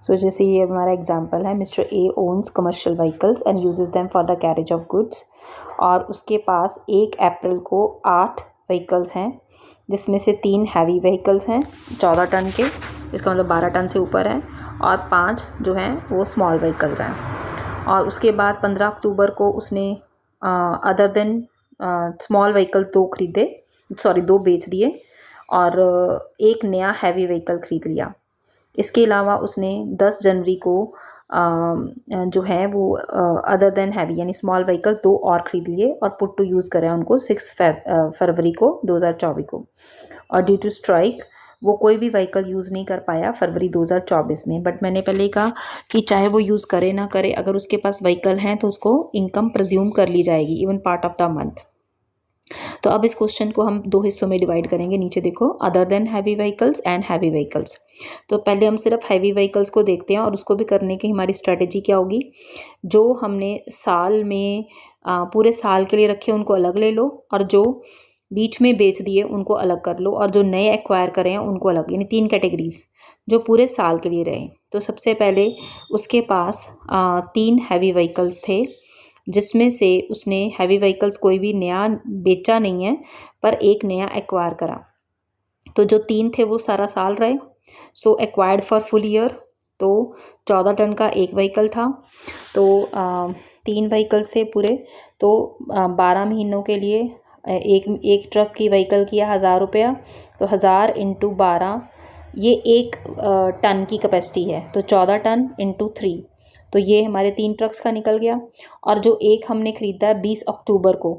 सो जैसे ये हमारा एग्जांपल है, Mister A owns commercial vehicles and uses them for the carriage of goods, और उसके पास 1 अप्रैल को 8 व्हीकल्स हैं, जिसमें से 3 हैवी व्हीकल्स हैं 14 टन के, इसका मतलब 12 टन से ऊपर है, और 5 जो हैं वो स्मॉल व्हीकल्स हैं। और उसके बाद 15 अक्टूबर को उसने अदर देन स्मॉल व्हीकल 2 बेच दिए और एक नया हैवी व्हीकल खरीद लिया। इसके अलावा उसने 10 जनवरी को जो है वो अदर देन हैवी यानी स्मॉल व्हीकल्स 2 और ख़रीद लिए और पुट टू यूज़ करें उनको 6 फरवरी को 2024 को। और ड्यू टू स्ट्राइक वो कोई भी व्हीकल यूज़ नहीं कर पाया फरवरी 2024 में। बट मैंने पहले कहा कि चाहे वो यूज़ करे ना करे, अगर उसके पास व्हीकल हैं तो उसको इनकम प्रज्यूम कर ली जाएगी even part of the month. तो अब इस क्वेश्चन को हम 2 हिस्सों में डिवाइड करेंगे। नीचे देखो, other than heavy vehicles and heavy vehicles. तो पहले हम सिर्फ हैवी व्हीकल्स को देखते हैं और उसको भी करने की हमारी स्ट्रेटेजी क्या होगी। जो हमने साल में पूरे साल के लिए रखे उनको अलग ले लो, और जो बीच में बेच दिए उनको अलग कर लो, और जो नए एक्वायर करें हैं उनको अलग, यानी 3 कैटेगरीज जो पूरे साल के लिए रहे। तो सबसे पहले उसके पास 3 हैवी व्हीकल्स थे, जिसमें से उसने हैवी व्हीकल्स कोई भी नया बेचा नहीं है, पर एक नया एक्वायर करा। तो जो 3 थे वो सारा साल रहे। सो एक्वायर्ड फॉर फुल ईयर, तो 14 टन का एक व्हीकल था, तो 3 व्हीकल्स थे पूरे, तो 12 महीनों के लिए एक ट्रक की व्हीकल किया 1000 रुपया, तो 1000 इंटू 12, ये 1 टन की कैपेसिटी है, तो 14 टन इंटू 3, तो ये हमारे 3 ट्रक्स का निकल गया। और जो एक हमने ख़रीदा है 20 अक्टूबर को,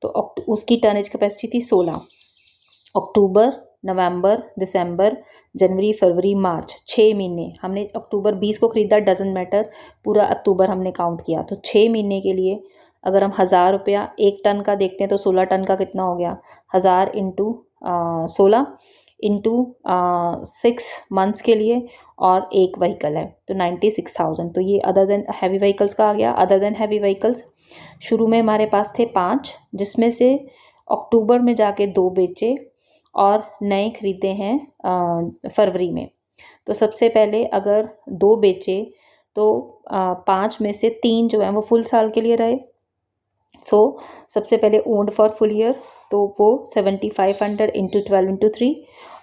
तो उसकी टनेज कैपेसिटी थी 16। अक्टूबर, नवंबर, दिसंबर, जनवरी, फरवरी, मार्च, 6 महीने हमने अक्टूबर 20 को ख़रीदा, डजेंट मैटर, पूरा अक्टूबर हमने काउंट किया। तो 6 महीने के लिए अगर हम 1000 रुपया 1 टन का देखते हैं तो 16 टन का कितना हो गया, 1000 इंटू 16 इंटू 6 मंथ्स के लिए, और एक व्हीकल है तो 96,000। तो ये अदर देन हैवी व्हीकल्स का आ गया। अदर देन हैवी व्हीकल्स शुरू में हमारे पास थे 5, जिसमें से अक्टूबर में जाके 2 बेचे और नए ख़रीदे हैं फरवरी में। तो सबसे पहले अगर 2 बेचे तो 5 में से 3 जो हैं वो फुल साल के लिए रहे। सो सबसे पहले ओन्ड फॉर फुल ईयर, तो वो 7500 इंटू 12 इंटू 3,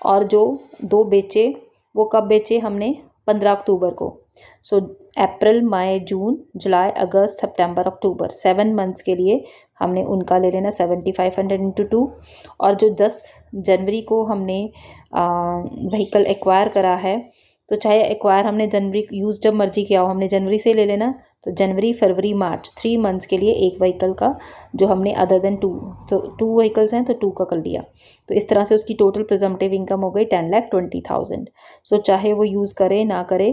और जो 2 बेचे वो कब बेचे हमने, 15 अक्टूबर को। सो अप्रैल, मई, जून, जुलाई, अगस्त, सितंबर, अक्टूबर, 7 मंथ्स के लिए हमने उनका ले लेना 7500 इंटू 2। और जो 10 जनवरी को हमने व्हीकल एक्वायर करा है, तो चाहे एक्वायर हमने जनवरी यूज़ जब मर्जी किया हो, हमने जनवरी से ले लेना, तो जनवरी, फरवरी, मार्च, 3 मंथ्स के लिए एक व्हीकल का जो हमने अदर देन 2, तो 2 व्हीकल्स हैं तो 2 का कर लिया। तो इस तरह से उसकी टोटल प्रिजम्पटिव इनकम हो गई 10,20,000। सो चाहे वो यूज़ करे ना करे,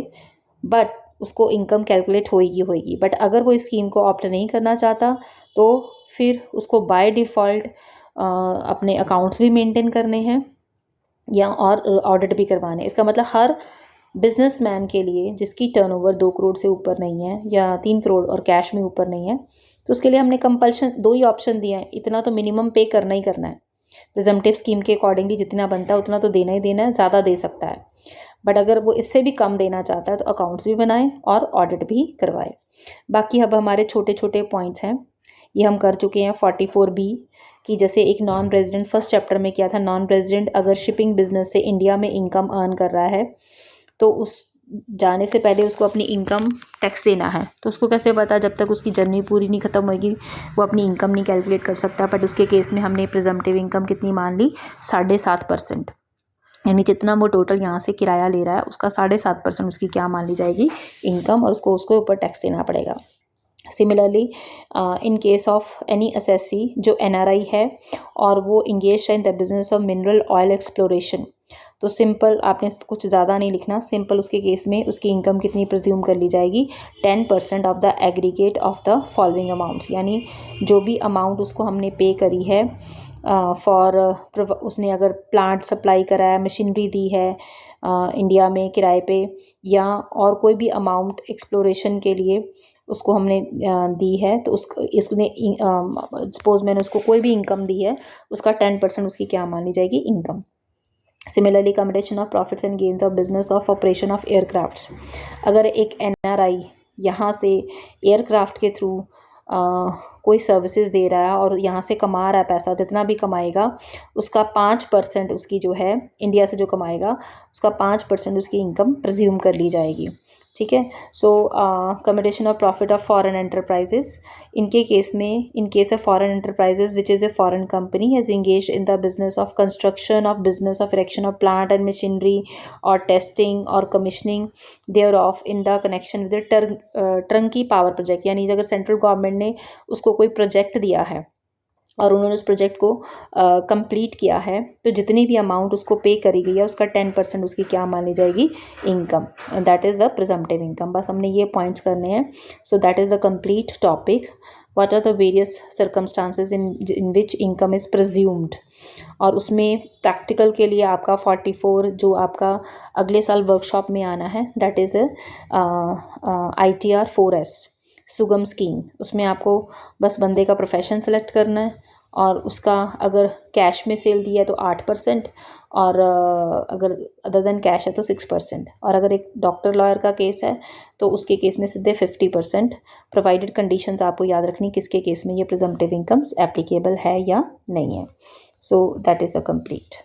बट उसको इनकम कैलकुलेट होएगी। बट अगर वो इस स्कीम को ऑप्ट नहीं करना चाहता तो फिर उसको बाय डिफ़ॉल्ट अपने अकाउंट्स भी मेंटेन करने हैं या और ऑडिट भी करवाने। इसका मतलब हर बिजनेसमैन के लिए जिसकी टर्नओवर 2 करोड़ से ऊपर नहीं है या 3 करोड़ और कैश में ऊपर नहीं है, तो उसके लिए हमने कंपल्शन 2 ही ऑप्शन दिए हैं, इतना तो मिनिमम पे करना ही करना है। प्रिजम्पटिव स्कीम के अकॉर्डिंगली जितना बनता है उतना तो देना ही देना है, ज़्यादा दे सकता है। बट अगर वो इससे भी कम देना चाहता है तो अकाउंट्स भी बनाए और ऑडिट भी करवाए। बाकी अब हमारे छोटे छोटे पॉइंट्स हैं, ये हम कर चुके हैं 44B कि जैसे एक नॉन रेजिडेंट फर्स्ट चैप्टर में किया था, नॉन रेजिडेंट अगर शिपिंग बिजनेस से इंडिया में इनकम अर्न कर रहा है तो उस जाने से पहले उसको अपनी इनकम टैक्स देना है। तो उसको कैसे पता, जब तक उसकी जर्नी पूरी नहीं ख़त्म होगी वो अपनी इनकम नहीं कैलकुलेट कर सकता। बट उसके केस में हमने प्रिजम्पटिव इनकम कितनी मान ली, 7.5%, यानी जितना वो टोटल यहाँ से किराया ले रहा है उसका 7.5% उसकी क्या मान ली जाएगी, इनकम, और उसको ऊपर टैक्स देना पड़ेगा। Similarly in case of any SSC जो NRI है और वो इंगेज है इन the business of mineral oil exploration, तो सिंपल आपने कुछ ज़्यादा नहीं लिखना, सिंपल उसके केस में उसकी इनकम कितनी प्रज्यूम कर ली जाएगी, 10% of the aggregate of the following amounts, यानी जो भी अमाउंट उसको हमने पे करी है फॉर उसने अगर प्लांट सप्लाई करा है, मशीनरी दी है इंडिया में किराए पे, या और कोई भी अमाउंट एक्सप्लोरेशन के लिए उसको हमने दी है, तो इसने सपोज मैंने उसको कोई भी इनकम दी है उसका 10% उसकी क्या मान ली जाएगी, income. Similarly commutation of profits and gains of business of operation of aircrafts, अगर एक NRI यहाँ से एयरक्राफ्ट के थ्रू कोई सर्विसेज दे रहा है और यहाँ से कमा रहा है पैसा, जितना भी कमाएगा उसका 5% उसकी जो है इंडिया से जो कमाएगा उसका 5% उसकी इनकम प्रज्यूम कर ली जाएगी, ठीक है। So commutation of profit of foreign enterprises, इनके केस में, in case of foreign enterprises which is a foreign company has engaged in the business of construction of business of erection of plant and machinery और testing और commissioning thereof in the connection with turnkey power project, यानी अगर central government ने उसको कोई project दिया है और उन्होंने उस प्रोजेक्ट को कंप्लीट किया है, तो जितनी भी अमाउंट उसको पे करी गई है उसका 10% उसकी क्या मानी जाएगी, income, that is the presumptive income. बस हमने ये पॉइंट्स करने हैं। So that is the complete topic, what are the various circumstances in which income is presumed. और उसमें प्रैक्टिकल के लिए आपका 44 जो आपका अगले साल वर्कशॉप में आना है, दैट इज़ ITR 4S सुगम स्कीम। उसमें आपको बस बंदे का प्रोफेशन सेलेक्ट करना है और उसका अगर कैश में सेल दिया है तो 8%, और अगर अदर देन कैश है तो 6%, और अगर एक डॉक्टर लॉयर का केस है तो उसके केस में सीधे 50%, प्रोवाइडेड कंडीशंस आपको याद रखनी किसके केस में ये प्रिजम्पटिव इनकम्स एप्लीकेबल है या नहीं है। सो दैट इज़ अ कंप्लीट।